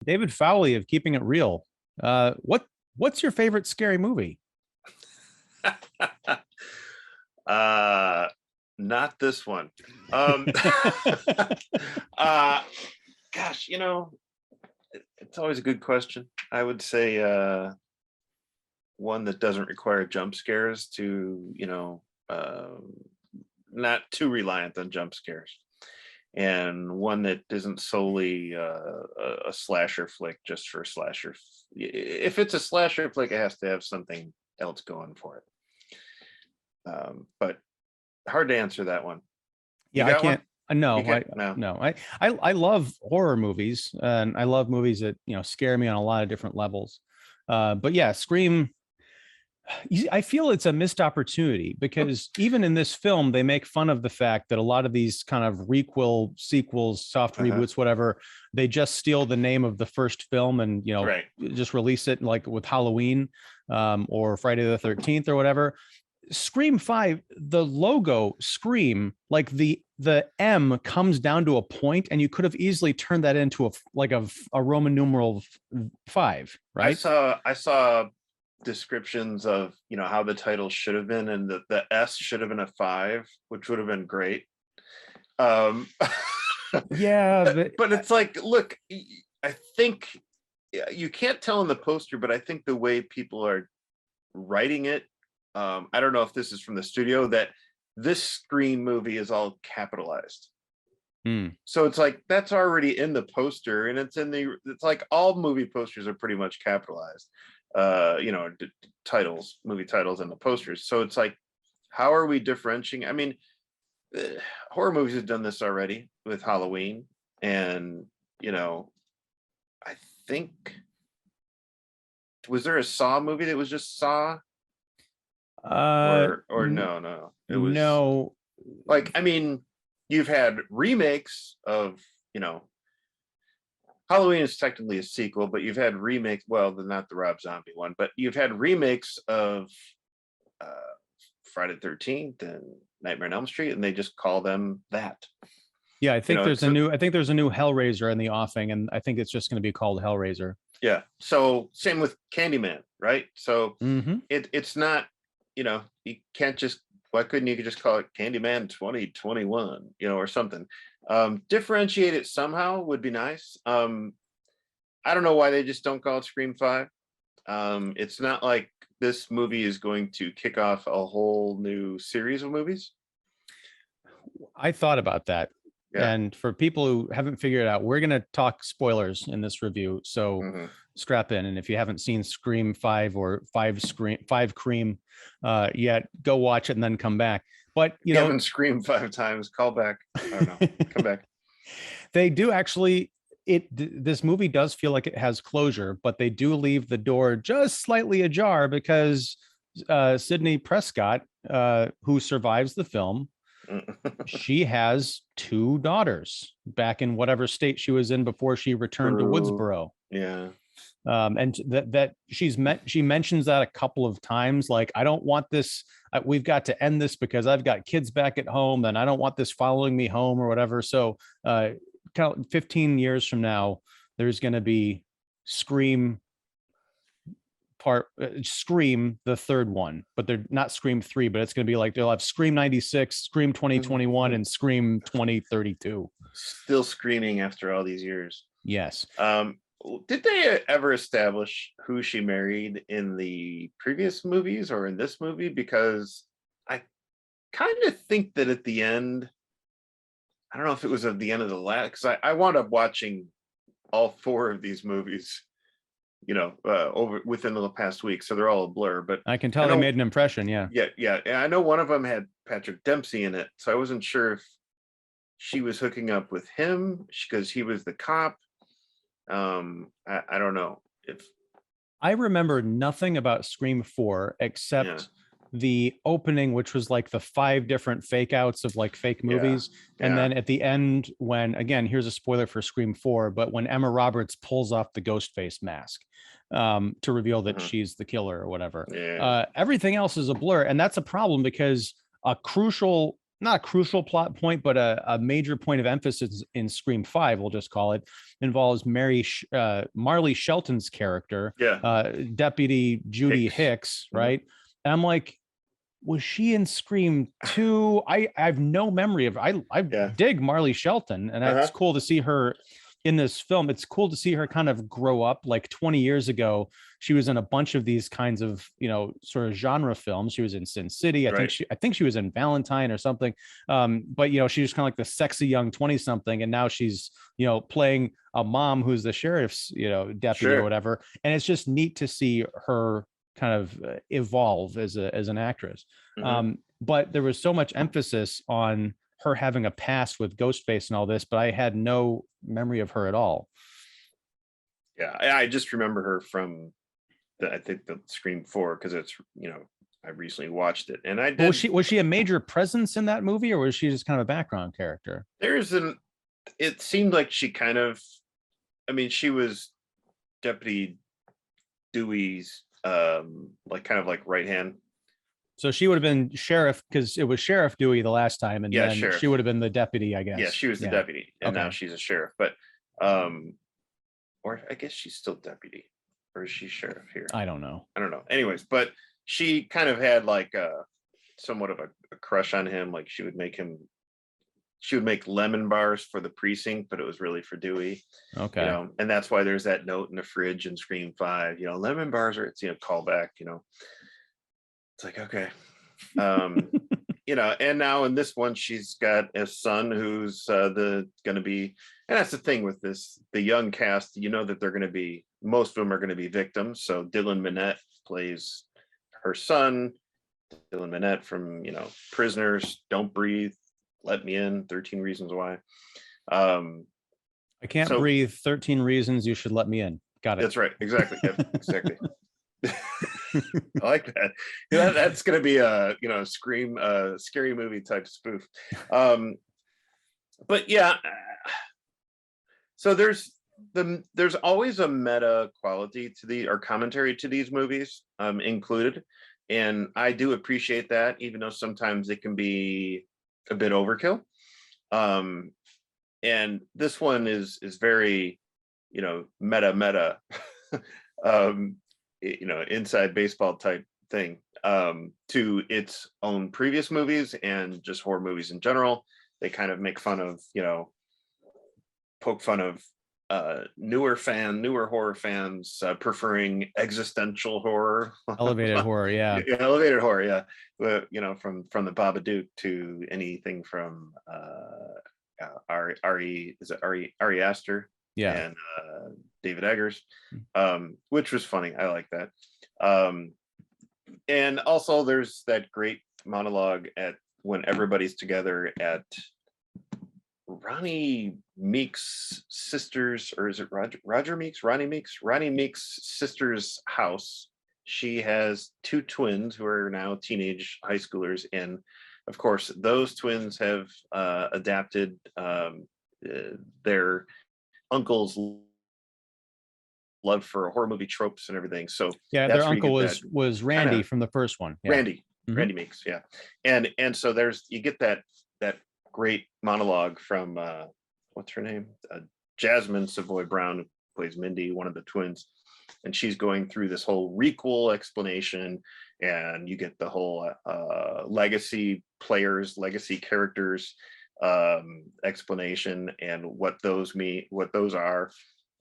David Fowley of Keeping It Real. What's your favorite scary movie? uh Not this one. um uh Gosh, it's always a good question. I would say one that doesn't require jump scares to, not too reliant on jump scares, and one that isn't solely a slasher flick just for slasher. If it's a slasher flick, it has to have something else going for it. But hard to answer that one. You Yeah, I got one? can't. No, You I can't? No. no, I love horror movies, and I love movies that scare me on a lot of different levels. But yeah, Scream. I feel it's a missed opportunity because even in this film, they make fun of the fact that a lot of these kind of requel, sequels, soft Uh-huh. reboots, whatever, they just steal the name of the first film and Right. just release it like with Halloween, or Friday the 13th or whatever. Scream 5, the logo Scream, like the M comes down to a point, and you could have easily turned that into a Roman numeral 5, I right? saw I saw descriptions of how the title should have been, and the S should have been a 5, which would have been great. Um Yeah, but it's like, look, I think you can't tell in the poster, but I think the way people are writing it, I don't know if this is from the studio, that this Scream movie is all capitalized. hmm. So it's like that's already in the poster, and it's like all movie posters are pretty much capitalized. Titles, movie titles, and the posters. So it's like, how are we differentiating? I mean, horror movies have done this already with Halloween, and you know, I think, was there a Saw movie that was just Saw, or no, it was No. like, I mean, you've had remakes of, you know, Halloween is technically a sequel, but you've had remakes. Well, not the Rob Zombie one, but you've had remakes of uh, Friday the 13th and Nightmare on Elm Street, and they just call them that. Yeah, I You think know, there's it's a new I think there's a new Hellraiser in the offing, and I think it's just going to be called Hellraiser. yeah. So same with Candyman, right? So Mm-hmm. it's not, you can't just, why couldn't you just call it Candyman 2021, or something? Differentiate it somehow would be nice. I don't know why they just don't call it Scream 5. It's not like this movie is going to kick off a whole new series of movies. I thought about that. Yeah. And for people who haven't figured it out, we're going to talk spoilers in this review. So Hmm. strap in. And if you haven't seen Scream 5 or 5 Cream yet, go watch it and then come back. But, You haven't screamed 5 times. Call back. I don't know. Come back. they do actually. This movie does feel like it has closure, but they do leave the door just slightly ajar because Sydney Prescott, who survives the film, she has two daughters back in whatever state she was in before she returned to True. Woodsboro. Yeah. And that she mentions that a couple of times, like, I don't want this, we've got to end this because I've got kids back at home and I don't want this following me home or whatever. So kind of 15 years from now, there's going to be Scream Scream the third one, but they're not Scream 3, but it's going to be like they'll have Scream 96, Scream 2021, and Scream 2032. Still screaming after all these years. Yes. Did they ever establish who she married in the previous movies or in this movie? Because I kind of think that at the end, I don't know if it was at the end of the last, because I wound up watching all four of these movies, over within the past week, so they're all a blur. But I can I tell they know, made an impression. Yeah. yeah, I know one of them had Patrick Dempsey in it, so I wasn't sure if she was hooking up with him because he was the cop. I don't know if, I remember nothing about Scream 4 yeah, except the opening, which was like the 5 different fake outs of like fake yeah, movies. And yeah. then at the end, when, again, here's a spoiler for Scream 4, but when Emma Roberts pulls off the ghost face mask to reveal that Uh-huh. she's the killer or whatever, Yeah. everything else is a blur. And that's a problem because a crucial not a crucial plot point, but a major point of emphasis in Scream 5, we'll just call it, involves Marley Shelton's character, Yeah. Deputy Judy Hicks. Hicks, right? And I'm like, was she in Scream 2? I have no memory of. I Yeah. dig Marley Shelton, and it's cool to see her in this film. It's cool to see her kind of grow up. Like 20 years ago, she was in a bunch of these kinds of, sort of genre films. She was in Sin City. I think she was in Valentine or something. But she was kind of like the sexy young 20 something, and now she's playing a mom who's the sheriff's deputy or whatever. And it's just neat to see her kind of evolve as an actress. But there was so much emphasis on her having a past with Ghostface and all this, but I had no memory of her at all. Yeah, I just remember her from I think the Scream 4, because it's I recently watched it, and I did. Was she a major presence in that movie, or was she just kind of a background character? It seemed like she kind of, I mean, she was Deputy Dewey's like kind of like right hand. So she would have been sheriff, because it was Sheriff Dewey the last time, and then sheriff. She would have been the deputy, I guess. Yeah, she was the deputy, and now she's a sheriff. But or I guess she's still deputy, or is she sheriff here? I don't know. Anyways, but she kind of had like somewhat of a crush on him. Like she would make lemon bars for the precinct, but it was really for Dewey. Okay. And that's why there's that note in the fridge in Scream 5, lemon bars are, it's, callback, it's like, okay. And now in this one, she's got a son who's going to be, and that's the thing with the young cast, that they're going to be, most of them are going to be victims. So Dylan Minnette plays her son, Dylan Minnette from, Prisoners, Don't Breathe, Let Me In, 13 Reasons Why. I Can't Breathe, 13 Reasons You Should Let Me In. Got it. That's right. Exactly. Yep, exactly. I like that. That's going to be a Scream scary movie type spoof. But yeah, so there's always a meta quality to or commentary to these movies included, and I do appreciate that, even though sometimes it can be a bit overkill. And this one is very meta inside baseball type thing to its own previous movies and just horror movies in general. They kind of make fun of poke fun of newer horror fans preferring existential horror, elevated horror, elevated horror, from the Babadook to anything from Ari Aster, and David Eggers, which was funny. I like that. And also there's that great monologue at when everybody's together at Ronnie Meek's sisters, or is it Roger Meeks? Ronnie Meek's sister's house. She has two twins who are now teenage high schoolers, and of course those twins have adapted their uncle's love for horror movie tropes and everything. So their uncle was Randy from the first one. Randy Meeks, and so you get that great monologue from what's her name, Jasmine Savoy Brown, who plays Mindy, one of the twins, and she's going through this whole requel explanation, and you get the whole legacy characters explanation and what those mean, what those are.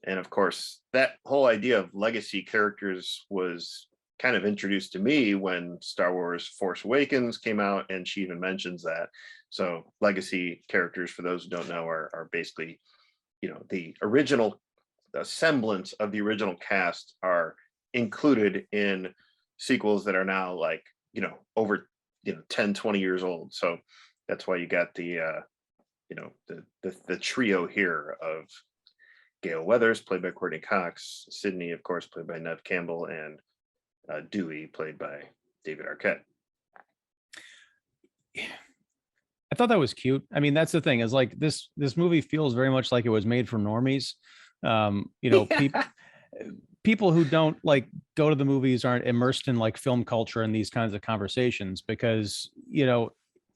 And of course that whole idea of legacy characters was kind of introduced to me when Star Wars Force Awakens came out, and she even mentions that. So legacy characters, for those who don't know, are basically the original semblance of the original cast are included in sequels that are now like over 10 20 years old. So that's why you got the trio here of Gale Weathers, played by Courtney Cox, Sydney, of course, played by Neve Campbell, and Dewey, played by David Arquette. I thought that was cute. I mean, that's the thing, is like this movie feels very much like it was made for normies. People who don't like go to the movies aren't immersed in like film culture and these kinds of conversations, because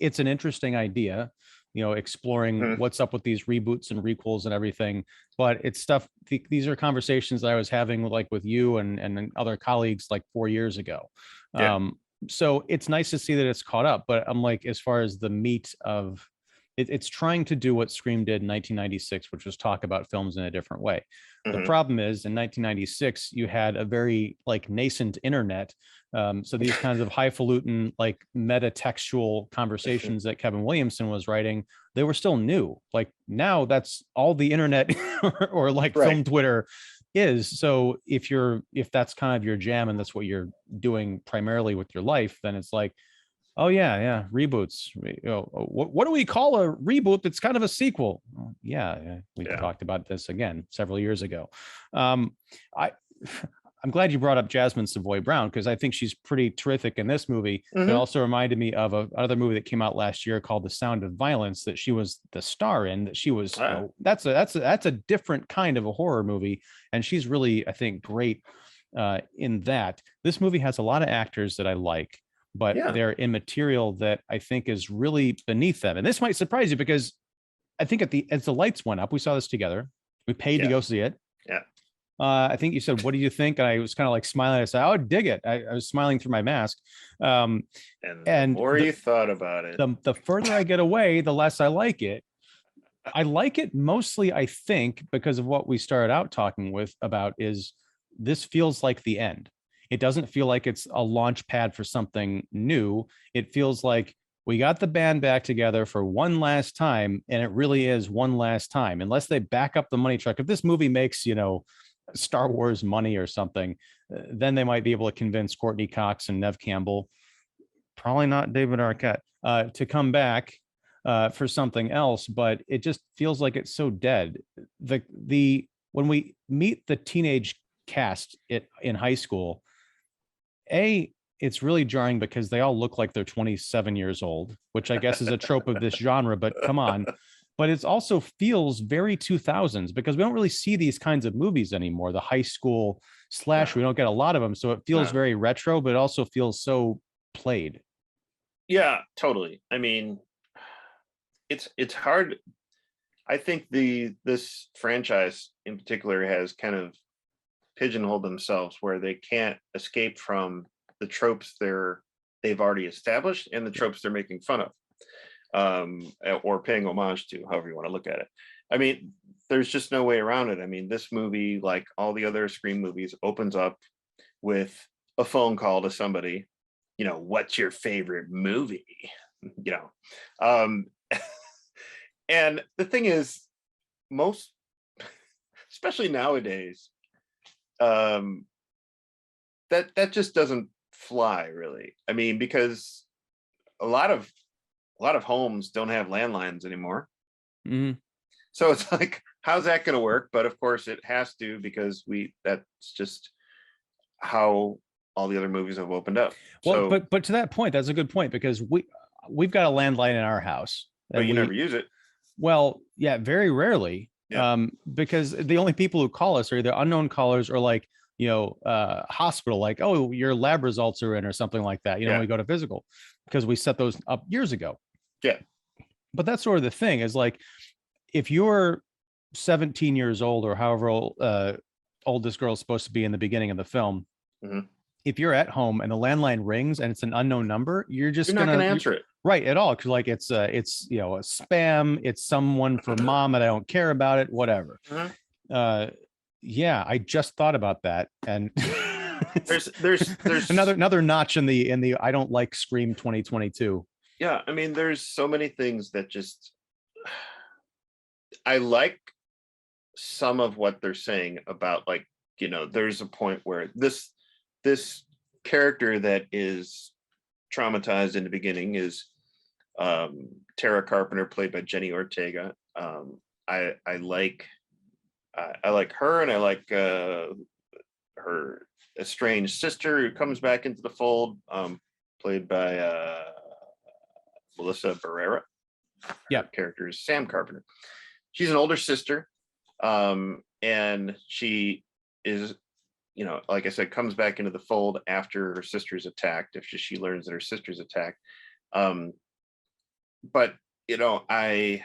it's an interesting idea, exploring Mhm. what's up with these reboots and requels and everything. But it's stuff. These are conversations that I was having like with you and other colleagues like 4 years ago. Yeah. So it's nice to see that it's caught up. But I'm like, as far as the meat of it's trying to do what Scream did in 1996, which was talk about films in a different way. The Mhm. problem is in 1996, you had a very like nascent internet. So these kinds of highfalutin, like meta-textual conversations that Kevin Williamson was writing, they were still new. Like now that's all the internet or like Right. film Twitter is. So if that's kind of your jam and that's what you're doing primarily with your life, then it's like, oh yeah, reboots. What do we call a reboot that's kind of a sequel? Well, yeah, we Yeah. talked about this again several years ago. Um, I I'm glad you brought up Jasmine Savoy Brown because I think she's pretty terrific in this movie. It Hmm. also reminded me of another movie that came out last year called The Sound of Violence that she was the star in. That she was, that's a different kind of a horror movie, and she's really, I think, great in that. This movie has a lot of actors that I like, but Yeah. they're in material that I think is really beneath them. And this might surprise you because I think as the lights went up, we saw this together. We paid to Yeah. go see it. Yeah. I think you said, "What do you think?" And I was kind of like smiling. I said, "I would dig it." I was smiling through my mask. Um, And the and more you thought about it, the further I get away, the less I like it. I like it mostly, I think, because of what we started out talking with about is this feels like the end. It doesn't feel like it's a launch pad for something new. It feels like we got the band back together for one last time, and it really is one last time. Unless they back up the money truck. If this movie makes, Star Wars money or something, then they might be able to convince Courtney Cox and Nev Campbell, probably not David Arquette, to come back for something else. But it just feels like it's so dead. The when we meet the teenage cast in high school, it's really jarring because they all look like they're 27 years old, which I guess is a trope of this genre. But come on. But it also feels very 2000s because we don't really see these kinds of movies anymore. The high school slash, no, we don't get a lot of them. So it feels no. very retro, but it also feels so played. Yeah, totally. I mean, it's hard. I think this franchise in particular has kind of pigeonholed themselves where they can't escape from the tropes they've already established and the tropes they're making fun of, or paying homage to, however you want to look at it. I mean, there's just no way around it. I mean, this movie, like all the other Scream movies, opens up with a phone call to somebody, what's your favorite movie? you know um and the thing is, most, especially nowadays, um that just doesn't fly really. I mean, because a lot of homes don't have landlines anymore, Mhm. so it's like, how's that going to work? But of course it has to, because that's just how all the other movies have opened up. Well, So, but to that point, that's a good point because we've got a landline in our house, but and you never use it. well, yeah, very rarely, Yeah. because the only people who call us are either unknown callers or like hospital, like, oh, your lab results are in or something like that. When Yeah. we go to physical, because we set those up years ago. Yeah. But that's sort of the thing is like if you're 17 years old or however old this girl is supposed to be in the beginning of the film, Hmm. if you're at home and the landline rings and it's an unknown number, you're You're just not going gonna to answer it. right at all because like it's a spam, it's someone for mom and I don't care about it, whatever. Mhm. Uh, yeah, I just thought about that, and There's another notch in the I don't like Scream 2022. yeah, I mean, there's so many things that just, I like some of what they're saying about, like, there's a point where this character that is traumatized in the beginning is, Tara Carpenter, played by Jenny Ortega. I like, I like her, and I like her estranged sister who comes back into the fold, played by Melissa Barrera. Yeah, Her character is Sam Carpenter. She's an older sister, and she is, like I said, comes back into the fold after her sister's attacked. If she learns that her sister's attacked, um, but you know, I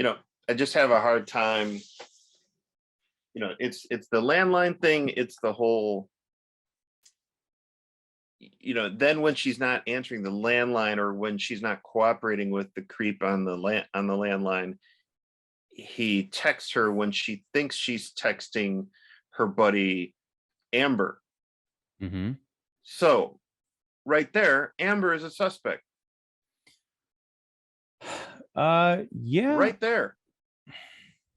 you know, I just have a hard time. You know, it's the landline thing. It's the whole, you know, then when she's not answering the landline, or when she's not cooperating with the creep on the landline, he texts her when she thinks she's texting her buddy Amber. Mm-hmm. So right there, Amber is a suspect. Yeah. Right there.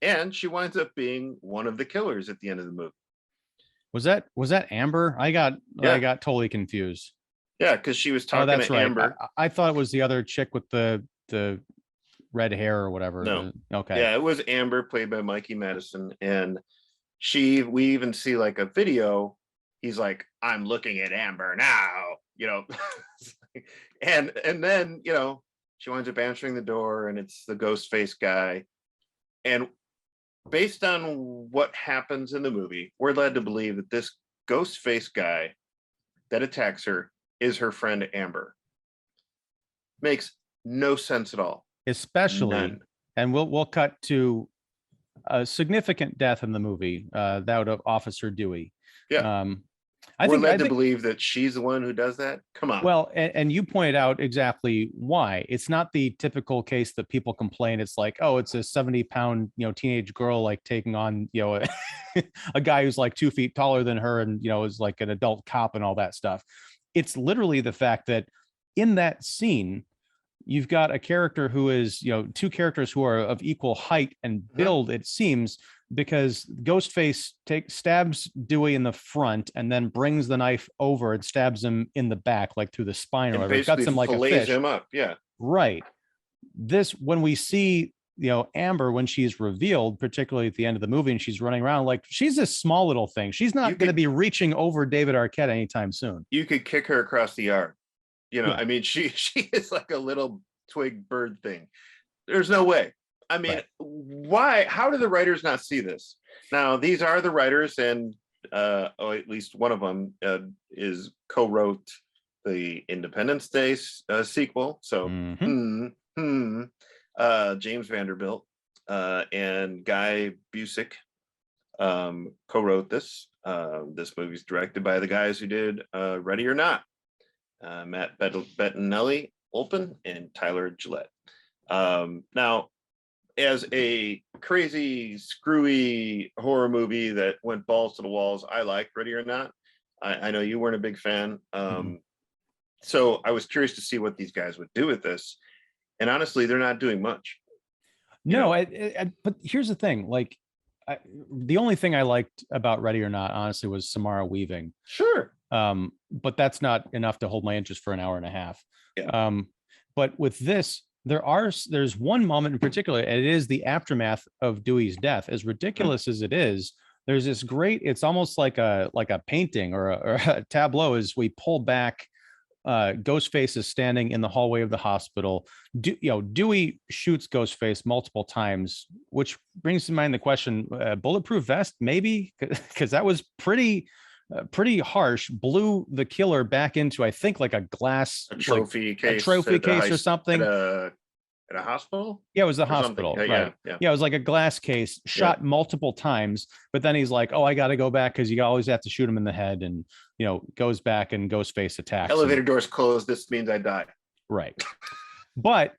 And she winds up being one of the killers at the end of the movie. Was that Amber? I Yeah. got totally confused. Yeah, because she was Oh, talking that's to right. Amber. I thought it was the other chick with the red hair or whatever. No. Okay. Yeah, it was Amber, played by Mikey Madison. And we even see like a video. He's like, I'm looking at Amber now, you know. and then, you know, she winds up answering the door, and it's the ghost face guy. And based on what happens in the movie, we're led to believe that this ghost face guy that attacks her is her friend Amber. Makes no sense at all. Especially, None. and we'll cut to a significant death in the movie, that of Officer Dewey. Yeah. Um, We're I led to think believe that she's the one who does that. Come on. well, and you pointed out exactly why. It's not the typical case that people complain. It's like, oh, it's a 70-pound, teenage girl like taking on, a guy who's like 2 feet taller than her and, is like an adult cop and all that stuff. It's literally the fact that in that scene, you've got a character who is, two characters who are of equal height and build, it seems, because Ghostface stabs Dewey in the front and then brings the knife over and stabs him in the back, like through the spine or And whatever. It cuts basically him like a fillets fish. him up. Yeah. Right. This, when we see, Amber, when she's revealed, particularly at the end of the movie, and she's running around, like, she's this small little thing. She's not going to be reaching over David Arquette anytime soon. You could kick her across the yard. Yeah. I mean, she is like a little twig bird thing. There's no way. I mean, Right. Why? How do the writers not see this? Now, these are the writers, and at least one of them is co-wrote the Independence Day sequel. So, James Vanderbilt and Guy Busick co-wrote this. This movie's directed by the guys who did Ready or Not, Matt Bettinelli, Olpen, and Tyler Gillette. Now, as a crazy, screwy horror movie that went balls to the walls, I liked Ready or Not. I know you weren't a big fan. So I was curious to see what these guys would do with this. And honestly, they're not doing much. No, but here's the thing. Like, the only thing I liked about Ready or Not, honestly, was Samara Weaving. Sure. But that's not enough to hold my interest for an hour and a half. Yeah. But with this, there's one moment in particular, and it is the aftermath of Dewey's death. As ridiculous as it is, there's this great, it's almost like a painting or a tableau, as we pull back. Ghostface is standing in the hallway of the hospital. Dewey shoots Ghostface multiple times, which brings to mind the question: bulletproof vest, maybe, because that was pretty harsh. Blew the killer back into, I think, like a glass, trophy case, or something. At a hospital? Yeah, it was the hospital. Right. Yeah, it was like a glass case, shot multiple times, but then he's like, oh, I got to go back because you always have to shoot him in the head, and goes back, and Ghostface attacks. Elevator doors closed. This means I die. Right. But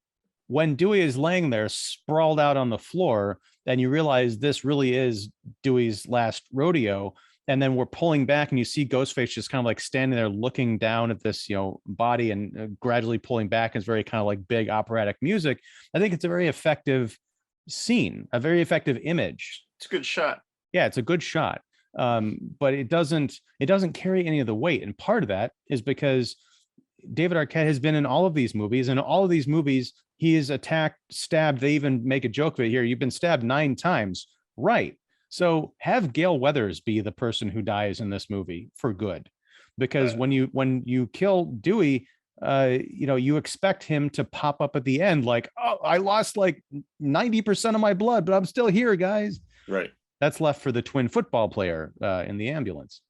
when Dewey is laying there sprawled out on the floor, and you realize this really is Dewey's last rodeo, and then we're pulling back and you see Ghostface just kind of like standing there looking down at this, body, and gradually pulling back. It's very kind of like big operatic music. I think it's a very effective scene, a very effective image. It's a good shot. Yeah, it's a good shot. But it doesn't carry any of the weight. And part of that is because David Arquette has been in all of these movies, and all of these movies, he is attacked, stabbed. They even make a joke of it here. You've been stabbed 9 times. Right. So have Gale Weathers be the person who dies in this movie for good, because when you kill Dewey, you expect him to pop up at the end like, oh, I lost like 90% of my blood, but I'm still here, guys. Right. That's left for the twin football player in the ambulance,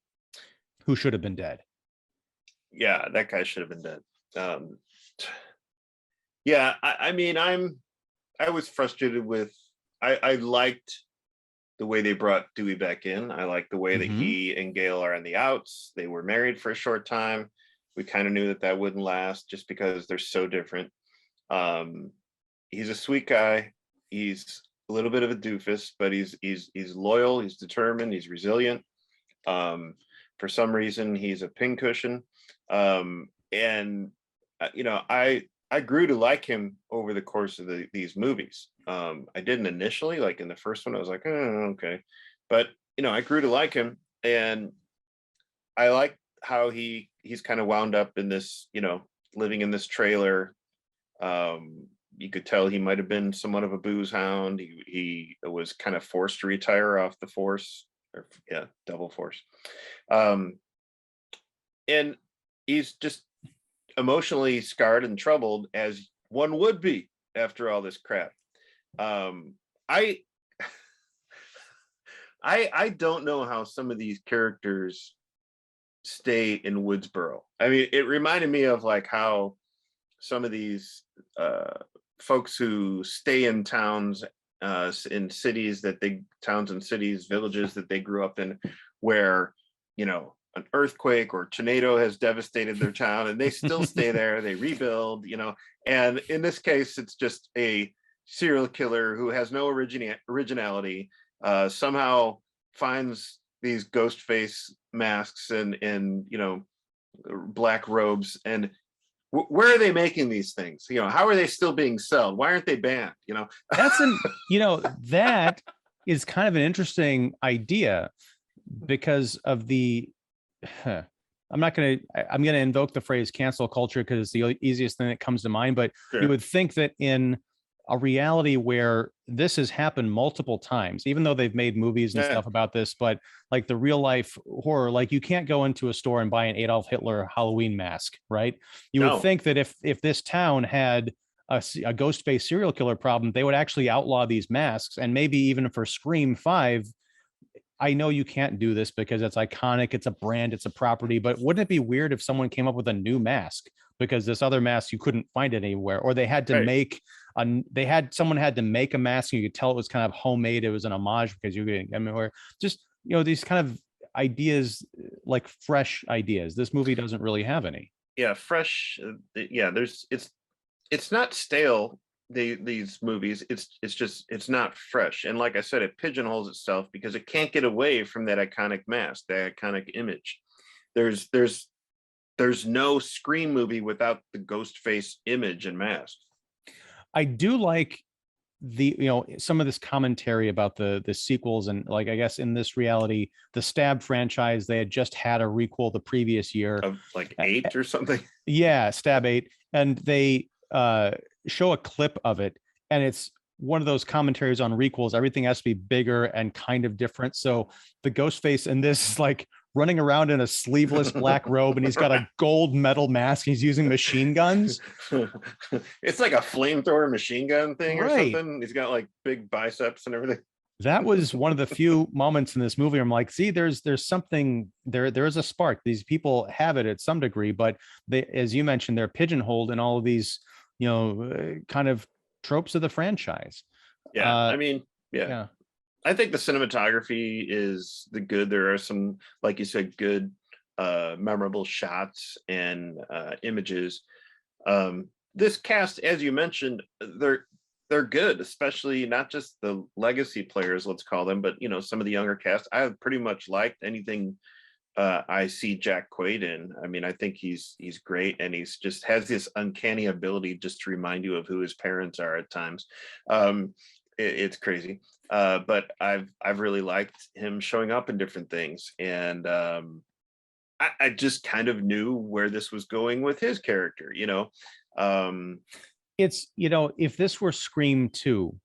who should have been dead. Yeah, that guy should have been dead. Yeah, I mean, I was frustrated with. I liked the way they brought Dewey back in. I like the way that Hmm. he and Gail are on the outs. They were married for a short time. We kind of knew that that wouldn't last just because they're so different. Um, he's a sweet guy. He's a little bit of a doofus, but he's loyal. He's determined. He's resilient. Um, for some reason, he's a pincushion, and you know, I grew to like him over the course of these movies. I didn't initially, like in the first one, I was like, oh, okay, but you know, I grew to like him, and I like how he's kind of wound up in this, you know, living in this trailer. You could tell he might have been somewhat of a booze hound. He was kind of forced to retire off the force, or yeah, double force. Um, and he's just emotionally scarred and troubled as one would be after all this crap. Um, I I don't know how some of these characters stay in Woodsboro. I mean, it reminded me of like how some of these folks who stay in towns, in cities that they towns and cities, villages that they grew up in, where you know an earthquake or tornado has devastated their town, and they still stay there. They rebuild, you know. And in this case, it's just a serial killer who has no originality. Somehow finds these ghost face masks and you know black robes and where are they making these things? You know, how are they still being sold? Why aren't they banned? You know, That's an, you know, that is kind of an interesting idea because of the, I'm not going to, I'm going to invoke the phrase cancel culture because it's the easiest thing that comes to mind. But you sure. would think that in a reality where this has happened multiple times, even though they've made movies and Yeah, stuff about this, but like the real life horror, like you can't go into a store and buy an Adolf Hitler Halloween mask, right? You would no, think that if this town had a ghost face serial killer problem, they would actually outlaw these masks. And maybe even for Scream 5, I know you can't do this because it's iconic, it's a brand, it's a property, but wouldn't it be weird if someone came up with a new mask because this other mask you couldn't find it anywhere, or they had to right. make they had someone had to make a mask and you could tell it was kind of homemade, it was an homage because you're getting, I mean, or just, you know, these kind of ideas, like fresh ideas. This movie doesn't really have any. Yeah, fresh. Yeah, there's it's not stale. These movies, it's just it's not fresh. And like I said, it pigeonholes itself because it can't get away from that iconic mask, that iconic image. There's there's there's no Scream movie without the ghost face image and mask. I do like the, you know, some of this commentary about the sequels, and like I guess in this reality the Stab franchise, they had just had a requel the previous year. Of like eight or something. Yeah, Stab 8, and they show a clip of it, and it's one of those commentaries on requels. Everything has to be bigger and kind of different. So the ghost face in this is like running around in a sleeveless black robe, and he's got a gold metal mask. He's using machine guns. It's like a flamethrower machine gun thing or Right. something. He's got like big biceps and everything. That was one of the few moments in this movie where I'm like, see, there's something there. There is a spark. These people have it at some degree, but they, as you mentioned, they're pigeonholed in all of these, you know, kind of tropes of the franchise. Yeah, Uh, I mean, yeah, yeah. I think the cinematography is the good. There are some, like you said, good, memorable shots and images. This cast, as you mentioned, they're good, especially not just the legacy players, let's call them, but you know some of the younger cast. I have pretty much liked anything I see Jack Quaid in. I mean, I think he's great, and he's just has this uncanny ability just to remind you of who his parents are at times. It's crazy, but I've really liked him showing up in different things, and I just kind of knew where this was going with his character. You know, um, It's, you know, if this were Scream 2,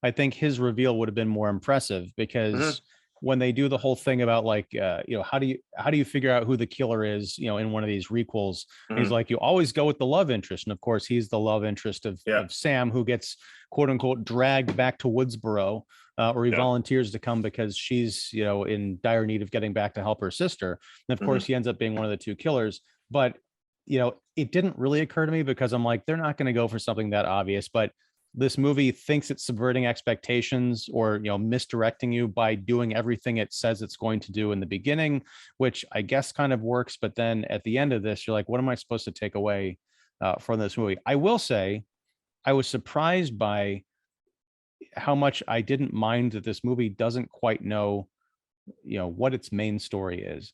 I think his reveal would have been more impressive mhm, because when they do the whole thing about like, you know, how do you figure out who the killer is, you know, in one of these requels? And he's mhm, like, you always go with the love interest, and of course he's the love interest yeah, of Sam, who gets quote unquote dragged back to Woodsboro, or he yeah, volunteers to come because she's, you know, in dire need of getting back to help her sister. And of mhm, course he ends up being one of the two killers, but it didn't really occur to me because I'm like, they're not going to go for something that obvious, but this movie thinks it's subverting expectations or, misdirecting you by doing everything it says it's going to do in the beginning, which I guess kind of works. But then at the end of this, you're like, what am I supposed to take away from this movie? I will say I was surprised by how much I didn't mind that this movie doesn't quite know, what its main story is.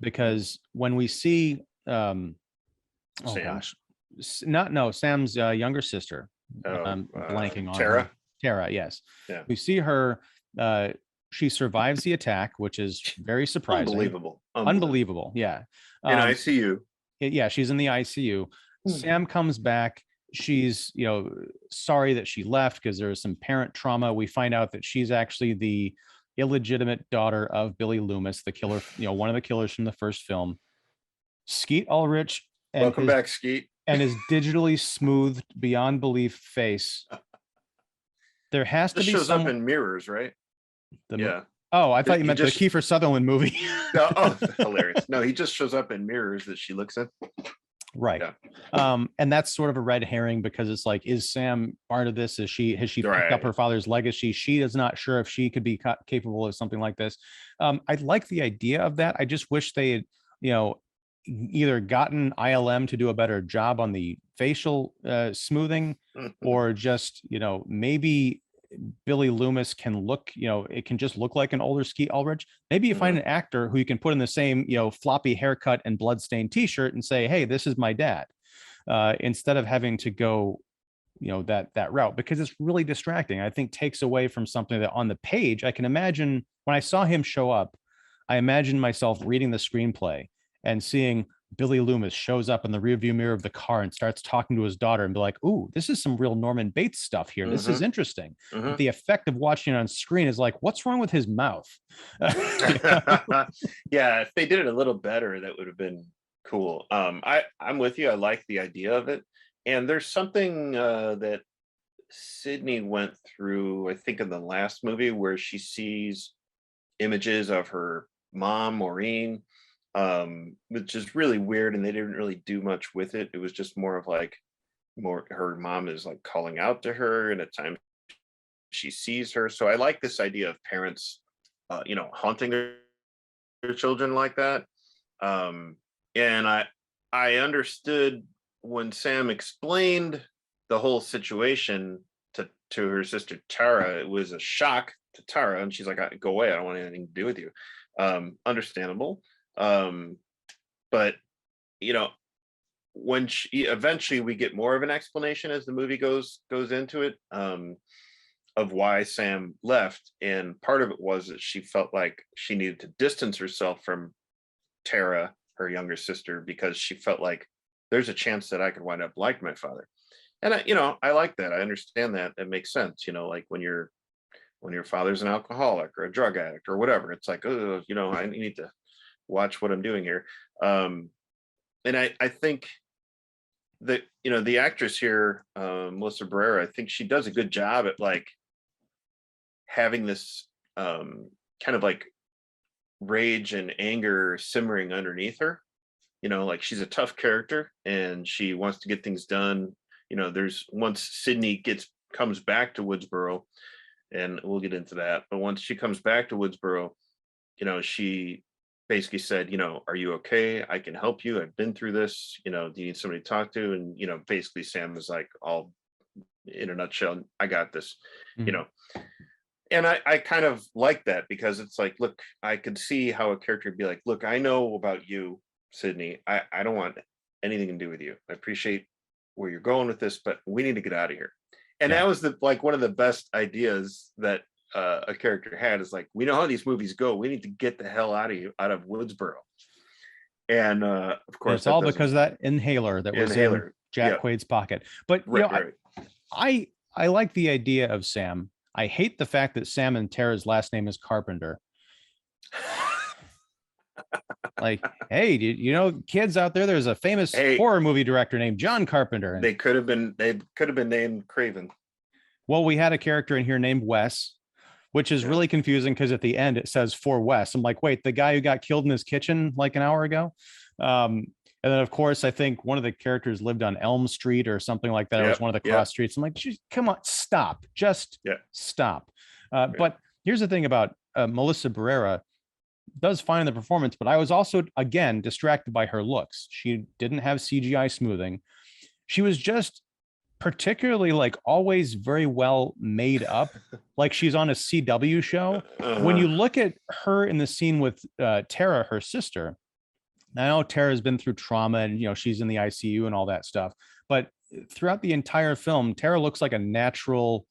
Because when we see, oh Sam. gosh, not no Sam's younger sister, blanking on her. Tara. Tara, yes. Yeah. We see her. She survives the attack, which is very surprising. Unbelievable. Yeah. In ICU. Yeah, she's in the ICU. Sam comes back. She's, sorry that she left because there's some parent trauma. We find out that she's actually the illegitimate daughter of Billy Loomis, the killer, one of the killers from the first film. Skeet Ulrich Welcome back, Skeet. and his digitally smoothed beyond belief face. There has to be shows up in mirrors, right? Yeah. Oh, I thought you meant the Kiefer Sutherland movie. Oh, hilarious. No, he just shows up in mirrors that she looks in. Right. Yeah. And that's sort of a red herring because it's like, is Sam part of this? Has she picked up her father's legacy? She is not sure if she could be capable of something like this. I like the idea of that. I just wish they had, either gotten ILM to do a better job on the facial smoothing, or just, maybe Billy Loomis can look, it can just look like an older Skeet Ulrich. Maybe you find an actor who you can put in the same, floppy haircut and bloodstained t-shirt and say, hey, this is my dad, instead of having to go, that route, because it's really distracting. I think takes away from something that on the page, I can imagine when I saw him show up, I imagined myself reading the screenplay and seeing Billy Loomis shows up in the rearview mirror of the car and starts talking to his daughter and be like, ooh, this is some real Norman Bates stuff here. This is interesting. But the effect of watching it on screen is like, what's wrong with his mouth? Yeah, if they did it a little better, that would have been cool. I'm with you. I like the idea of it. And there's something that Sydney went through, I think, in the last movie where she sees images of her mom, Maureen, which is really weird, and they didn't really do much with it. It was just more of like, her mom is like calling out to her, and at times she sees her. So I like this idea of parents, haunting their children like that. And I understood when Sam explained the whole situation to her sister Tara. It was a shock to Tara, and she's like, "Go away! I don't want anything to do with you." Understandable. But when eventually we get more of an explanation as the movie goes into it, of why Sam left, and part of it was that she felt like she needed to distance herself from Tara, her younger sister, because she felt like there's a chance that I could wind up like my father. And I like that. I understand that. It makes sense. Like when your father's an alcoholic or a drug addict or whatever, it's like, oh, I need to watch what I'm doing here. And I think that, the actress here, Melissa Barrera, I think she does a good job at like having this kind of like rage and anger simmering underneath her. Like she's a tough character and she wants to get things done. There's once Sydney comes back to Woodsboro, and we'll get into that, but once she comes back to Woodsboro, she basically said, are you okay? I can help you. I've been through this. Do you need somebody to talk to? And, basically Sam was like, all in a nutshell, I got this, And I kind of like that, because it's like, look, I could see how a character would be like, look, I know about you, Sydney. I don't want anything to do with you. I appreciate where you're going with this, but we need to get out of here. And that was one of the best ideas that a character had, is like, we know how these movies go. We need to get the hell out of Woodsboro. And of course, it's all because of that inhaler that was in Jack Quaid's pocket. But I like the idea of Sam. I hate the fact that Sam and Tara's last name is Carpenter. Like, hey, kids out there's a famous horror movie director named John Carpenter. They could have been named Craven. Well, we had a character in here named Wes, which is really confusing because at the end it says for Wes. I'm like, wait, the guy who got killed in his kitchen like an hour ago. And And then, of course, I think one of the characters lived on Elm Street or something like that. It was Yep. one of the Yep. cross streets. I'm like, come on, stop, just Yeah. stop. Yeah. But here's the thing about Melissa Barrera does fine in the performance, but I was also, again, distracted by her looks. She didn't have CGI smoothing. She was just particularly like always very well made up, like she's on a CW show. When you look at her in the scene with Tara, her sister, I know Tara's been through trauma and she's in the ICU and all that stuff, but throughout the entire film, Tara looks like a natural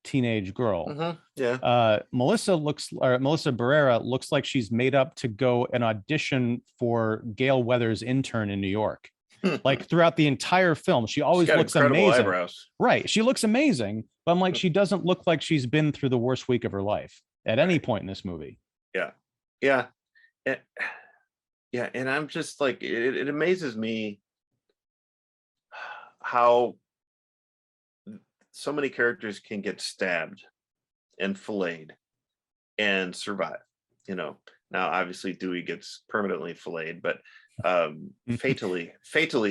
teenage girl. Yeah. Melissa Barrera looks like she's made up to go and audition for Gail Weathers' intern in New York. Like throughout the entire film, she always looks amazing. Eyebrows. Right. She looks amazing, but I'm like, she doesn't look like she's been through the worst week of her life at any point in this movie. Yeah. Yeah. Yeah. And I'm just like, it amazes me how so many characters can get stabbed and filleted and survive. Now obviously Dewey gets permanently filleted, but fatally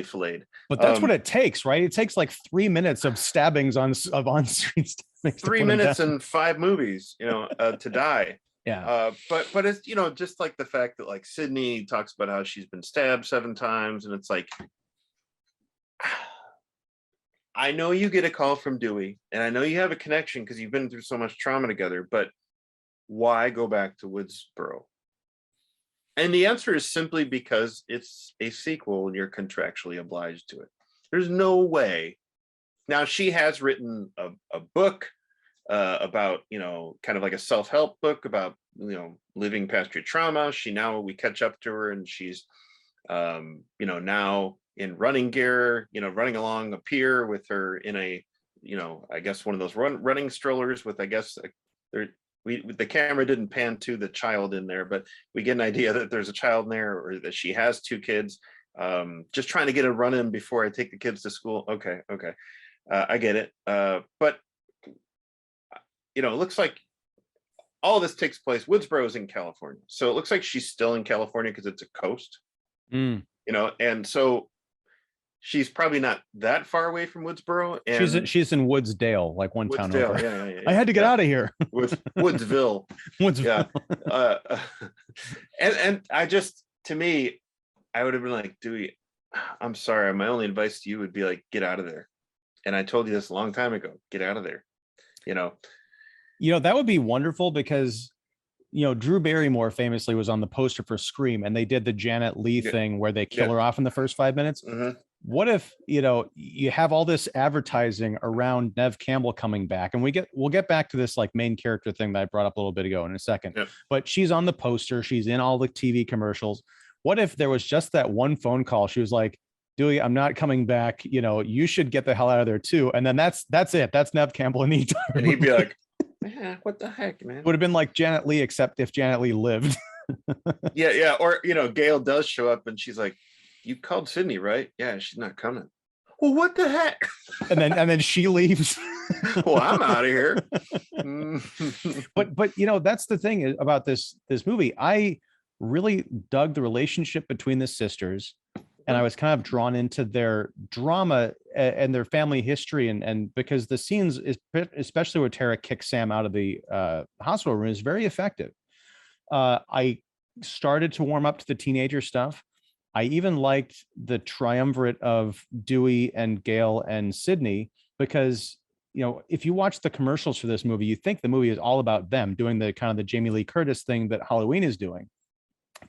filleted. But that's what it takes, right? It takes like 3 minutes of stabbings of on-screen stabbings. 3 minutes and 5 movies, to die. Yeah. But it's just like the fact that like Sydney talks about how she's been stabbed 7 times, and it's like, I know you get a call from Dewey, and I know you have a connection because you've been through so much trauma together, but why go back to Woodsboro? And the answer is simply because it's a sequel and you're contractually obliged to it. There's no way. Now, she has written a book about, kind of like a self-help book about, living past your trauma. We catch up to her and she's, now in running gear, running along a pier with her in a, I guess one of those running strollers with, I guess, the camera didn't pan to the child in there, but we get an idea that there's a child in there or that she has 2 kids. Just trying to get a run in before I take the kids to school. Okay. I get it. But it looks like all this takes place. Woodsboro is in California. So it looks like she's still in California because it's a coast, and so she's probably not that far away from Woodsboro. And she's in Woodsdale, like one town over. Yeah. I had to get out of here. Woodsville. Woodsville. Yeah. And I just, to me, I would have been like, Dewey, I'm sorry. My only advice to you would be like, get out of there. And I told you this a long time ago, get out of there. That would be wonderful because, Drew Barrymore famously was on the poster for Scream, and they did the Janet Leigh thing where they kill her off in the first 5 minutes. What if, you have all this advertising around Neve Campbell coming back, and we'll get back to this like main character thing that I brought up a little bit ago in a second, but she's on the poster. She's in all the TV commercials. What if there was just that one phone call? She was like, Dewey, I'm not coming back. You should get the hell out of there too. And then that's it. That's Neve Campbell in the entire and he'd be like, man, what the heck, man? Would have been like Janet Leigh, except if Janet Leigh lived. Yeah. Or, Gail does show up and she's like, you called Sydney, right? Yeah, she's not coming. Well, what the heck? And then she leaves. Well, I'm out of here. But that's the thing about this movie. I really dug the relationship between the sisters, and I was kind of drawn into their drama and their family history, and because the scenes, especially where Tara kicks Sam out of the hospital room, is very effective. I started to warm up to the teenager stuff. I even liked the triumvirate of Dewey and Gail and Sydney because, if you watch the commercials for this movie, you think the movie is all about them doing the kind of the Jamie Lee Curtis thing that Halloween is doing.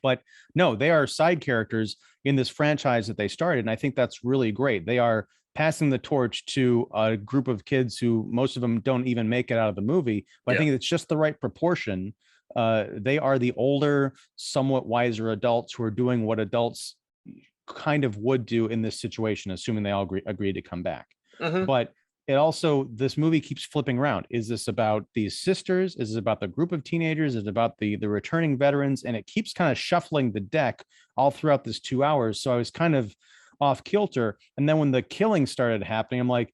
But no, they are side characters in this franchise that they started. And I think that's really great. They are passing the torch to a group of kids who most of them don't even make it out of the movie. But I think it's just the right proportion. They are the older, somewhat wiser adults who are doing what adults kind of would do in this situation, assuming they all agree to come back. But it also, this movie keeps flipping around. Is this about these sisters? Is it about the group of teenagers? Is it about the returning veterans? And it keeps kind of shuffling the deck all throughout this 2 hours. So I was kind of off kilter. And then when the killing started happening, I'm like,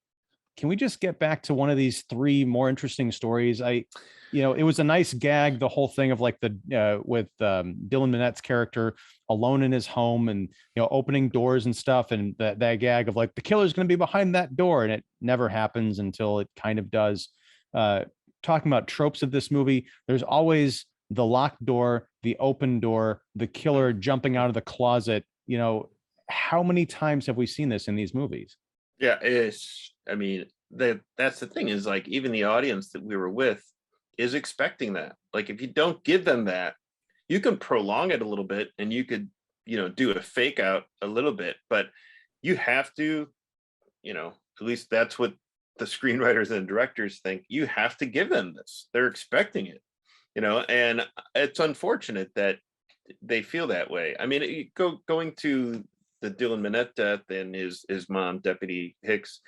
can we just get back to one of these three more interesting stories? It was a nice gag, the whole thing of like with Dylan Minette's character alone in his home and, opening doors and stuff. And that gag of like, the killer's going to be behind that door. And it never happens until it kind of does. Talking about tropes of this movie, there's always the locked door, the open door, the killer jumping out of the closet. How many times have we seen this in these movies? Yeah, I mean, that's the thing, is like even the audience that we were with is expecting that. Like if you don't give them that, you can prolong it a little bit and you could, do a fake out a little bit, but you have to, at least that's what the screenwriters and directors think, you have to give them this. They're expecting it, and it's unfortunate that they feel that way. I mean, going to the Dylan Minette death and his mom, Deputy Hicks,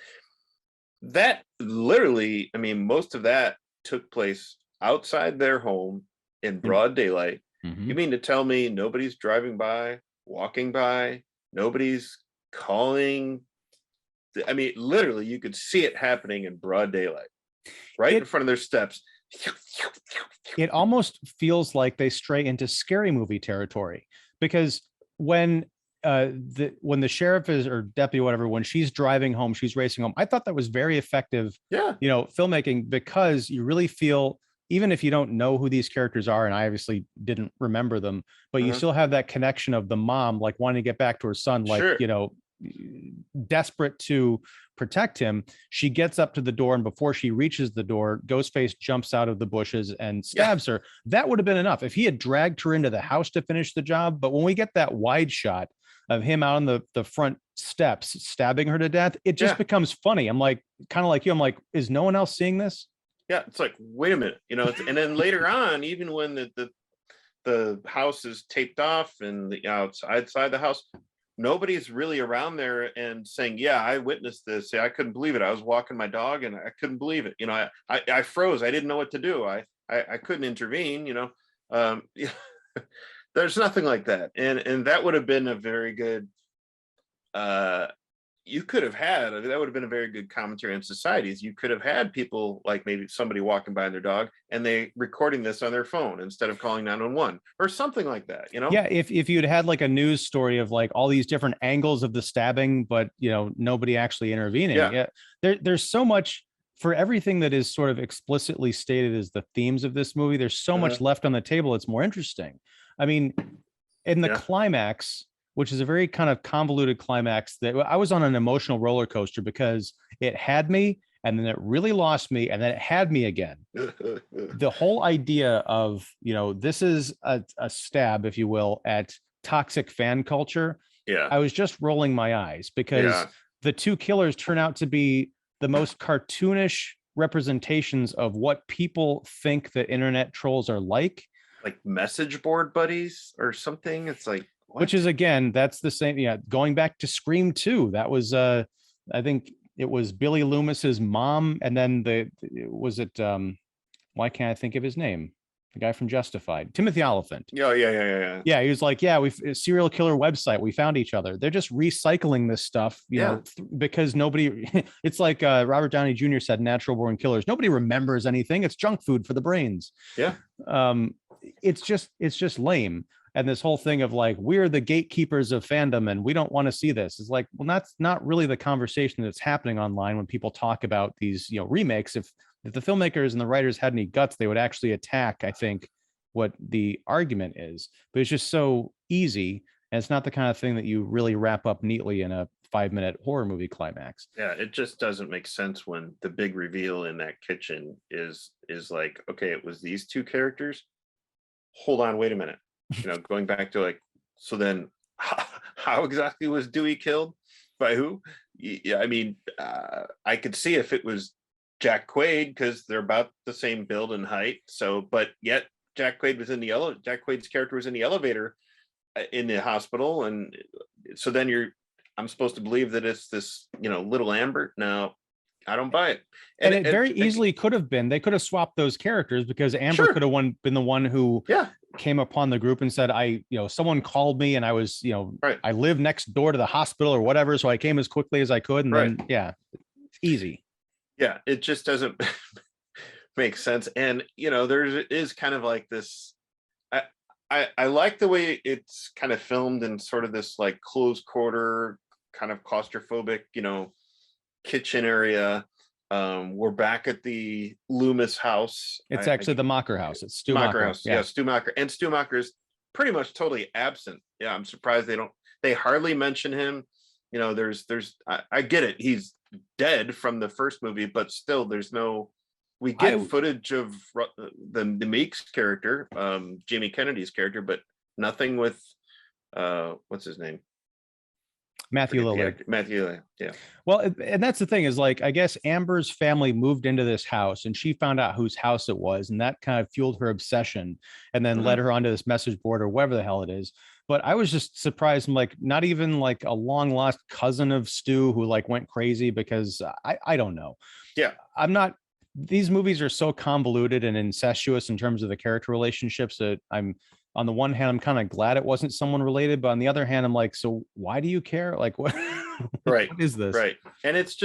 that literally, I mean, most of that took place outside their home in broad daylight. Mm-hmm. You mean to tell me nobody's driving by, walking by, nobody's calling? I mean, literally, you could see it happening in broad daylight, right in front of their steps. It almost feels like they stray into scary movie territory, because when the sheriff is, or deputy, whatever, when she's driving home, she's racing home, I thought that was very effective, filmmaking, because you really feel, even if you don't know who these characters are, and I obviously didn't remember them, but you still have that connection of the mom like wanting to get back to her son, like, desperate to protect him. She gets up to the door, and before she reaches the door, Ghostface jumps out of the bushes and stabs her. That would have been enough if he had dragged her into the house to finish the job. But when we get that wide shot of him out on the front steps stabbing her to death, it just becomes funny. I'm like, kind of like you, I'm like, is no one else seeing this? Yeah, it's like, wait a minute, and then later on, even when the house is taped off and the outside the house, nobody's really around there and saying, yeah, I witnessed this. Yeah, I couldn't believe it. I was walking my dog and I couldn't believe it. I froze. I didn't know what to do. I couldn't intervene, there's nothing like that. And that would have been a very good, you could have had, that would have been a very good commentary on societies. You could have had people like maybe somebody walking by their dog and they recording this on their phone instead of calling 911 or something like that, Yeah, if you'd had like a news story of like all these different angles of the stabbing, but nobody actually intervening. Yeah. There's so much for everything that is sort of explicitly stated as the themes of this movie. There's so much left on the table. It's more interesting. I mean, in the climax, which is a very kind of convoluted climax, that I was on an emotional roller coaster because it had me and then it really lost me and then it had me again. The whole idea of, this is a stab, if you will, at toxic fan culture. Yeah. I was just rolling my eyes because the two killers turn out to be the most cartoonish representations of what people think that internet trolls are like message board buddies or something. It's like, what? Which is, again, that's the same. Yeah. Going back to Scream 2, that was, I think it was Billy Loomis's mom. And then why can't I think of his name? The guy from Justified, Timothy Oliphant. Yeah. Yeah. He was like, we serial killer website. We found each other. They're just recycling this stuff, because nobody, it's like Robert Downey Jr. said, Natural Born Killers. Nobody remembers anything. It's junk food for the brains. Yeah. It's just lame. And this whole thing of like, we're the gatekeepers of fandom and we don't want to see this, is like, well, that's not really the conversation that's happening online when people talk about these, remakes. If the filmmakers and the writers had any guts, they would actually attack, I think, what the argument is. But it's just so easy. And it's not the kind of thing that you really wrap up neatly in a 5-minute horror movie climax. Yeah, it just doesn't make sense when the big reveal in that kitchen is like, okay, it was these two characters. Hold on, wait a minute. Going back to like, so then how exactly was Dewey killed? By who? Yeah, I mean, I could see if it was Jack Quaid, because they're about the same build and height. So, but yet Jack Quaid was in the Jack Quaid's character was in the elevator in the hospital, and so then I'm supposed to believe that it's this, little Amber. No, I don't buy it. And it very easily could have been. They could have swapped those characters, because Amber could have been the one who came upon the group and said, someone called me and I was, I live next door to the hospital or whatever. So I came as quickly as I could. And then, it's easy. Yeah, it just doesn't make sense. And there is kind of like this. I, I like the way it's kind of filmed in sort of this like close quarter, kind of claustrophobic, kitchen area. We're back at the Loomis house. It's actually the Mocker house. It's Stu Mocker Mocker. house. Yeah. Yeah, Stu Mocker. And Stu Mocker is pretty much totally absent. Yeah, I'm surprised they hardly mention him. I get it. He's dead from the first movie, but still we get footage of the Meeks character, Jamie Kennedy's character, but nothing with what's his name? Matthew Lillard. Matthew Lillard, yeah. Well, and that's the thing is like, I guess Amber's family moved into this house and she found out whose house it was. And that kind of fueled her obsession and then led her onto this message board or whatever the hell it is. But I was just surprised. I'm like, not even like a long lost cousin of Stu who like went crazy because I don't know. Yeah. These movies are so convoluted and incestuous in terms of the character relationships that on the one hand, I'm kind of glad it wasn't someone related, but on the other hand, I'm like, so why do you care? Like, what, right. what is this? Right. And it's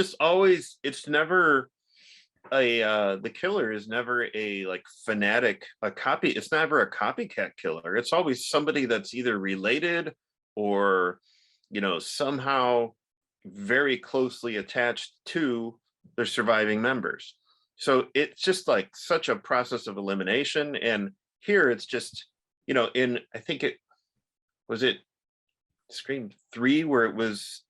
never the killer is never a like fanatic, it's never a copycat killer. It's always somebody that's either related or, somehow very closely attached to their surviving members. So it's just like such a process of elimination. And here it's just, I think it Scream 3 where it was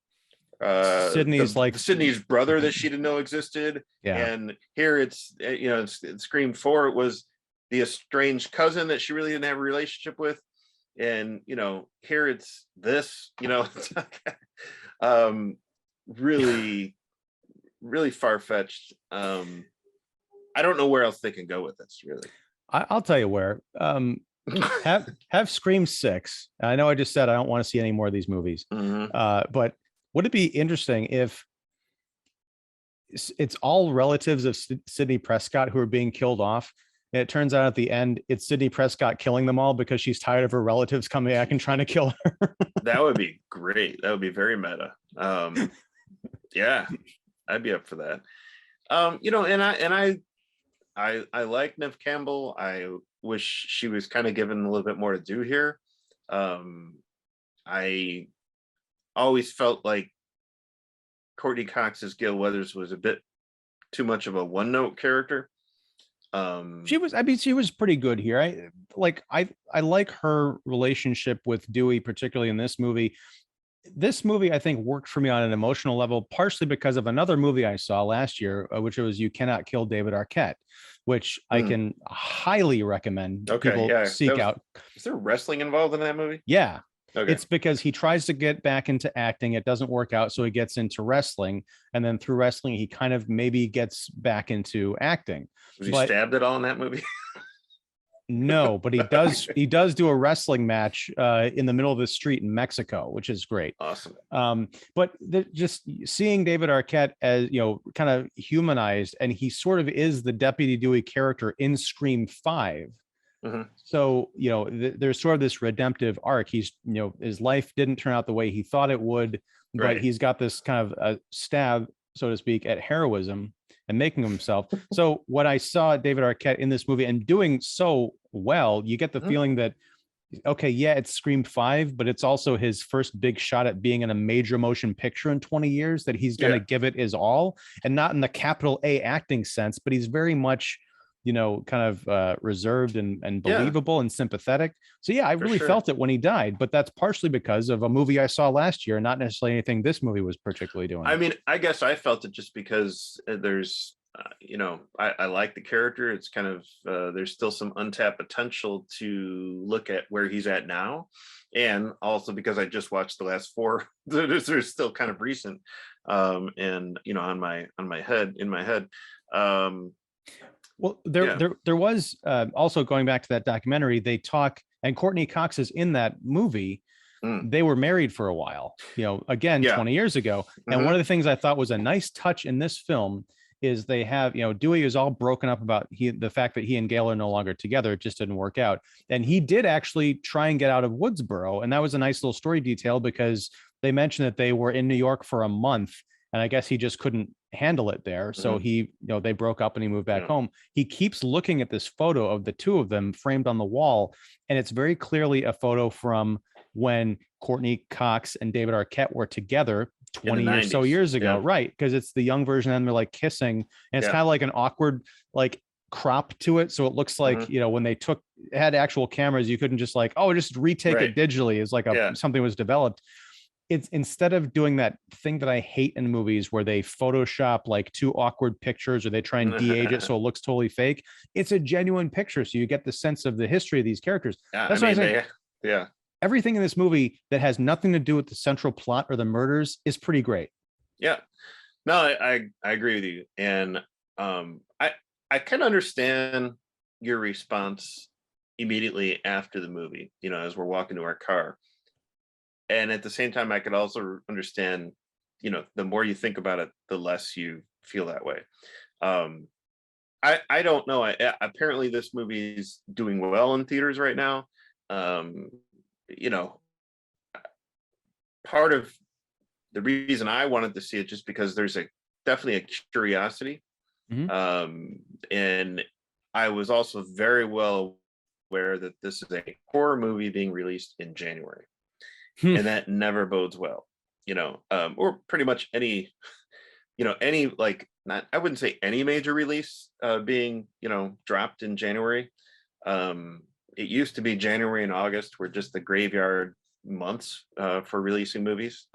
Sydney's brother that she didn't know existed. Yeah. And here it's Scream 4, it was the estranged cousin that she really didn't have a relationship with. And here it's this, really, really far-fetched. I don't know where else they can go with this, really. I'll tell you where. Have Scream 6. I know I just said I don't want to see any more of these movies. But would it be interesting if it's all relatives of Sidney Prescott who are being killed off? And it turns out at the end, it's Sidney Prescott killing them all because she's tired of her relatives coming back and trying to kill her. That would be great. That would be very meta. Yeah, I'd be up for that. I like Neve Campbell. I wish she was kind of given a little bit more to do here. I always felt like Courtney Cox's Gale Weathers was a bit too much of a one-note character. She was pretty good here. I like her relationship with Dewey, particularly in this movie. This movie, I think, worked for me on an emotional level, partially because of another movie I saw last year, which was You Cannot Kill David Arquette, which I can highly recommend people seek out. Is there wrestling involved in that movie? Yeah. Okay. It's because he tries to get back into acting. It doesn't work out. So he gets into wrestling. And then through wrestling, he kind of maybe gets back into acting. Was he stabbed at all in that movie? No, but he does do a wrestling match in the middle of the street in Mexico, which is great. Awesome. But just seeing David Arquette as, kind of humanized, and he sort of is the Deputy Dewey character in Scream 5. So, there's sort of this redemptive arc. He's, his life didn't turn out the way he thought it would, but he's got this kind of a stab, so to speak, at heroism and making himself. So when I saw David Arquette in this movie and doing so well, you get the feeling that, okay, yeah, it's Scream 5, but it's also his first big shot at being in a major motion picture in 20 years, that he's going to give it his all, and not in the capital A acting sense, but he's very much, kind of reserved and believable and sympathetic. So yeah, I really felt it when he died, but that's partially because of a movie I saw last year, not necessarily anything this movie was particularly doing. I mean, I guess I felt it just because there's, I like the character. It's kind of, there's still some untapped potential to look at where he's at now. And also because I just watched the last 4, they're still kind of recent. And, in my head. Well, there was also, going back to that documentary, they talk, and Courtney Cox is in that movie. They were married for a while, 20 years ago. And one of the things I thought was a nice touch in this film is they have, Dewey is all broken up about the fact that he and Gale are no longer together. It just didn't work out. And he did actually try and get out of Woodsboro. And that was a nice little story detail, because they mentioned that they were in New York for a month and I guess he just couldn't handle it there. So he, they broke up and he moved back home. He keeps looking at this photo of the two of them framed on the wall, and it's very clearly a photo from when Courtney Cox and David Arquette were together 20 or so years ago, right? Because it's the young version, and they're like kissing, and it's kind of like an awkward like crop to it, so it looks like when they had actual cameras, you couldn't just like, oh, just retake it digitally. It's like something was developed. It's instead of doing that thing that I hate in movies where they Photoshop like two awkward pictures or they try and de-age it so it looks totally fake. It's a genuine picture, so you get the sense of the history of these characters. That's what I say. Everything in this movie that has nothing to do with the central plot or the murders is pretty great. Yeah, no, I agree with you, and I kind of understand your response immediately after the movie. As we're walking to our car. And at the same time, I could also understand, the more you think about it, the less you feel that way. I don't know. Apparently this movie is doing well in theaters right now. Part of the reason I wanted to see it just because there's definitely a curiosity. And I was also very well aware that this is a horror movie being released in January. And that never bodes well, or pretty much any like, not, I wouldn't say any major release being, dropped in January. It used to be January and August were just the graveyard months for releasing movies.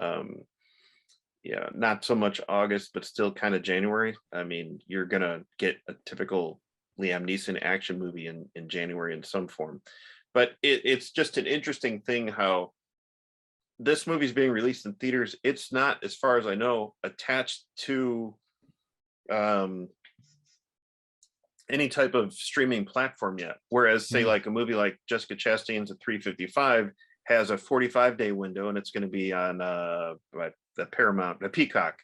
Not so much August, but still kind of January. I mean, you're going to get a typical Liam Neeson action movie in January in some form. But it's just an interesting thing how this movie is being released in theaters. It's not, as far as I know, attached to any type of streaming platform yet. Whereas, say, like a movie like Jessica Chastain's at 355 has a 45-day window, and it's going to be on the Paramount, the Peacock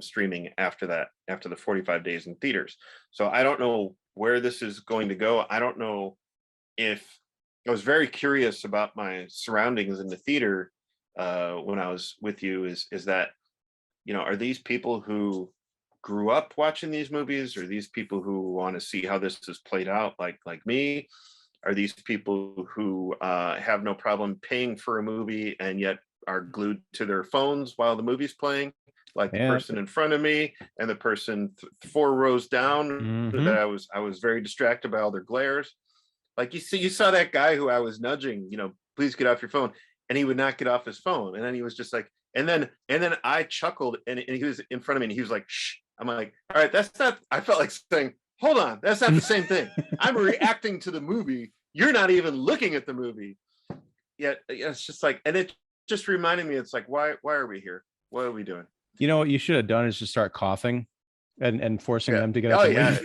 streaming after that, after the 45 days in theaters. So I don't know where this is going to go. I don't know if I was very curious about my surroundings in the theater when I was with you. Is that, are these people who grew up watching these movies, or these people who want to see how this is played out, like me? Are these people who have no problem paying for a movie and yet are glued to their phones while the movie's playing, like the person in front of me and the person 4 rows down that I was very distracted by all their glares? Like, you saw that guy who I was nudging, please get off your phone, and he would not get off his phone, and then he was just like, and then I chuckled, and he was in front of me, and he was like, shh. I'm like, all right, that's not. I felt like saying, hold on, that's not the same thing. I'm reacting to the movie. You're not even looking at the movie. Yet it's just like, and it just reminded me, it's like, why are we here? What are we doing? What you should have done is just start coughing and forcing them to get up. Yeah.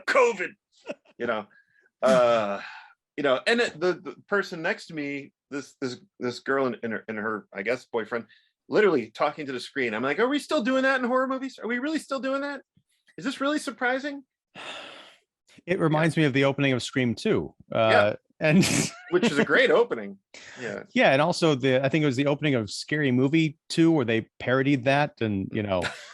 COVID. And the person next to me, this girl and her, I guess, boyfriend, literally talking to the screen. I'm like, are we still doing that in horror movies? Are we really still doing that? Is this really surprising? It reminds me of the opening of Scream 2. And which is a great opening. Yeah. And also I think it was the opening of Scary Movie 2 where they parodied that. And,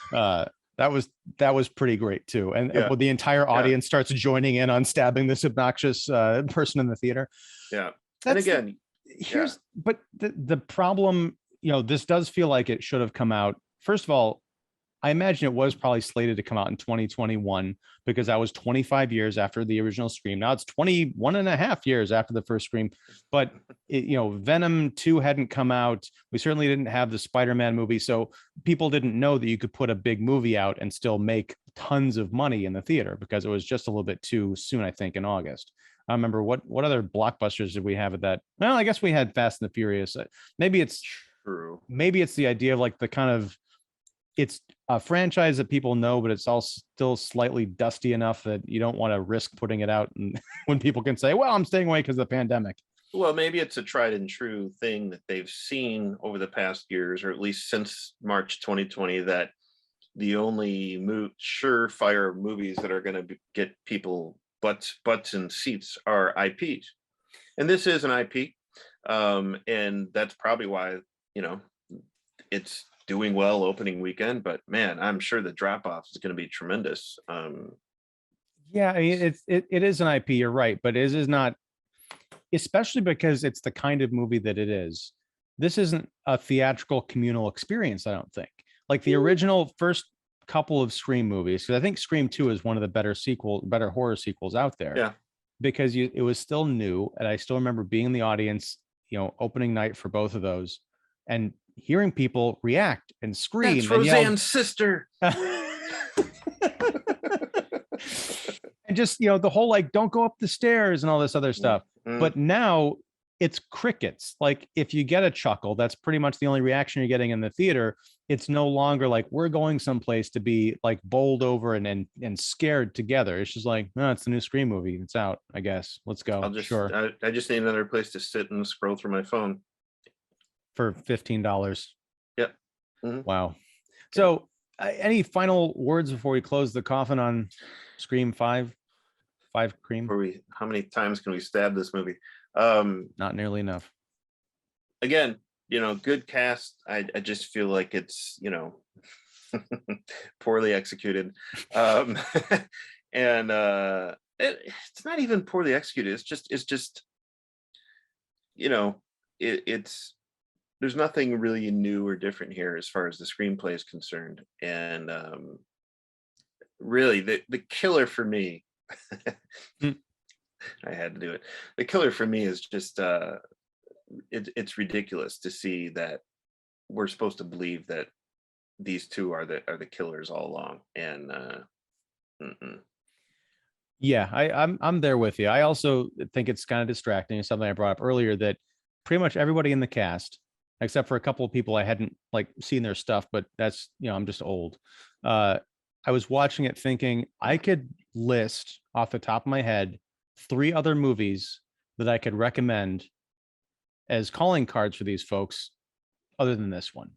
that was pretty great too. And the entire audience starts joining in on stabbing this obnoxious person in the theater. Yeah. And again, but the problem, this does feel like it should have come out. First of all, I imagine it was probably slated to come out in 2021 because that was 25 years after the original Scream. Now it's 21 and a half years after the first Scream, but Venom 2 hadn't come out. We certainly didn't have the Spider-Man movie. So people didn't know that you could put a big movie out and still make tons of money in the theater because it was just a little bit too soon, I think, in August. I remember what other blockbusters did we have at that? Well, I guess we had Fast and the Furious. Maybe it's true. Maybe it's the idea of like the kind of, it's a franchise that people know, but it's all still slightly dusty enough that you don't want to risk putting it out and when people can say, well, I'm staying away because of the pandemic. Well, maybe it's a tried and true thing that they've seen over the past years, or at least since March 2020, that the only surefire movies that are going to get people butts in seats are IPs. And this is an IP. And that's probably why, it's doing well opening weekend, but man, I'm sure the drop off is going to be tremendous. Yeah, I mean, it is an IP. You're right, but it is not, especially because it's the kind of movie that it is. This isn't a theatrical communal experience, I don't think. Like the original first couple of Scream movies, because I think Scream 2 is one of the better horror sequels out there. Yeah, Because it was still new, and I still remember being in the audience, opening night for both of those, and hearing people react and scream that's and yell. Roseanne's sister. And just the whole like don't go up the stairs and all this other stuff. But now it's crickets. Like if you get a chuckle, that's pretty much the only reaction you're getting in the theater. It's no longer like we're going someplace to be like bowled over and scared together. It's just like, no, it's the new Scream movie. It's out, I guess. Let's go. Sure. I just need another place to sit and scroll through my phone For $15. Yep. Wow. So any final words before we close the coffin on Scream 5 Cream? How many times can we stab this movie? Not nearly enough. Again, good cast. I just feel like it's poorly executed. And it's not even poorly executed. It's just it's there's nothing really new or different here as far as the screenplay is concerned. And really the killer for me, I had to do it. The killer for me is just it's ridiculous to see that we're supposed to believe that these two are the killers all along. And yeah, I'm there with you. I also think it's kind of distracting. It's something I brought up earlier, that pretty much everybody in the cast, except for a couple of people I hadn't like seen their stuff, but that's I'm just old. I was watching it thinking I could list off the top of my head 3 other movies that I could recommend as calling cards for these folks other than this one.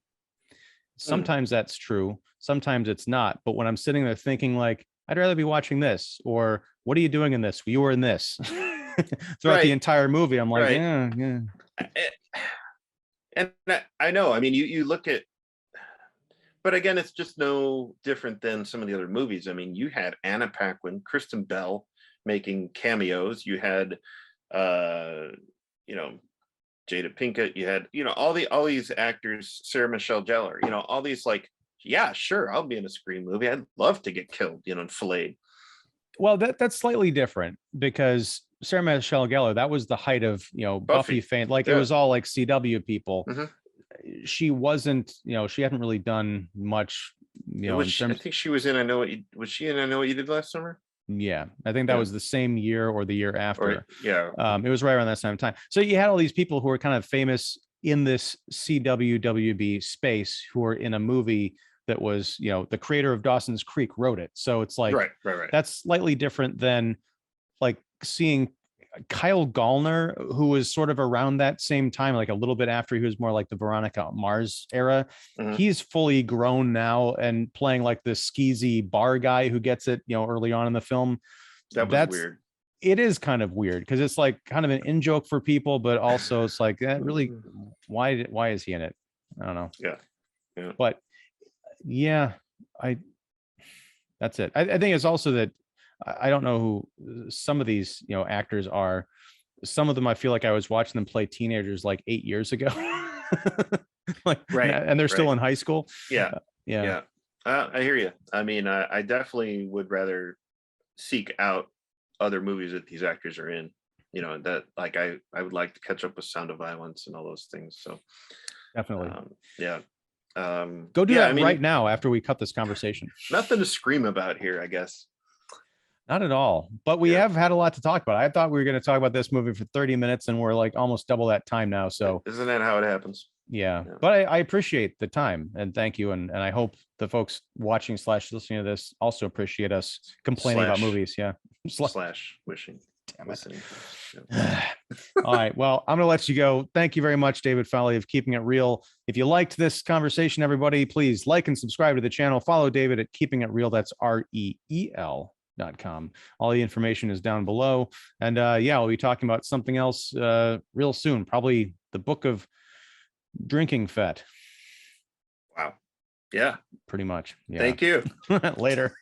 Sometimes that's true, sometimes it's not. But when I'm sitting there thinking like, I'd rather be watching this, or what are you doing in this? You were in this throughout the entire movie. I'm like, yeah. And I know, I mean, you look at, but again, it's just no different than some of the other movies. I mean, you had Anna Paquin, Kristen Bell making cameos. You had, Jada Pinkett. You had, all these actors, Sarah Michelle Gellar. All these like, yeah, sure, I'll be in a Scream movie. I'd love to get killed, and filleted. Well, that's slightly different because Sarah Michelle Gellar, that was the height of Buffy fame. Like it was all like CW people. She wasn't, she hadn't really done much, I think she was in was she in I Know What You Did Last Summer? Yeah, I think that was the same year or the year after. It was right around that same time. So you had all these people who were kind of famous in this CW space who were in a movie that was, the creator of Dawson's Creek wrote it. So it's like, right. That's slightly different than like seeing Kyle Gallner, who was sort of around that same time, like a little bit after he was more like the Veronica Mars era. He's fully grown now and playing like this skeezy bar guy who gets it, early on in the film. That's weird. It is kind of weird because it's like kind of an in-joke for people, but also it's like that really, why is he in it? I don't know. Yeah. But yeah, that's it. I think it's also that I don't know who some of these, actors are. Some of them, I feel like I was watching them play teenagers like 8 years ago. And they're still in high school. Yeah. I hear you. I mean, I definitely would rather seek out other movies that these actors are in. That like I would like to catch up with Sound of Violence and all those things. So definitely, go do that right now after we cut this conversation. Nothing to scream about here, I guess. Not at all, but we have had a lot to talk about. I thought we were going to talk about this movie for 30 minutes and we're like almost double that time now. So isn't that how it happens? Yeah. But I appreciate the time and thank you. And I hope the folks watching / listening to this also appreciate us complaining about movies. Yeah. / wishing. Damn it. All right. Well, I'm going to let you go. Thank you very much, David Fowley of Keeping It Real. If you liked this conversation, everybody, please like and subscribe to the channel. Follow David at Keeping It Real. That's REEL.com. All the information is down below. And we'll be talking about something else real soon. Probably the book of drinking fat. Wow. Yeah. pretty much. Yeah. Thank you. Later.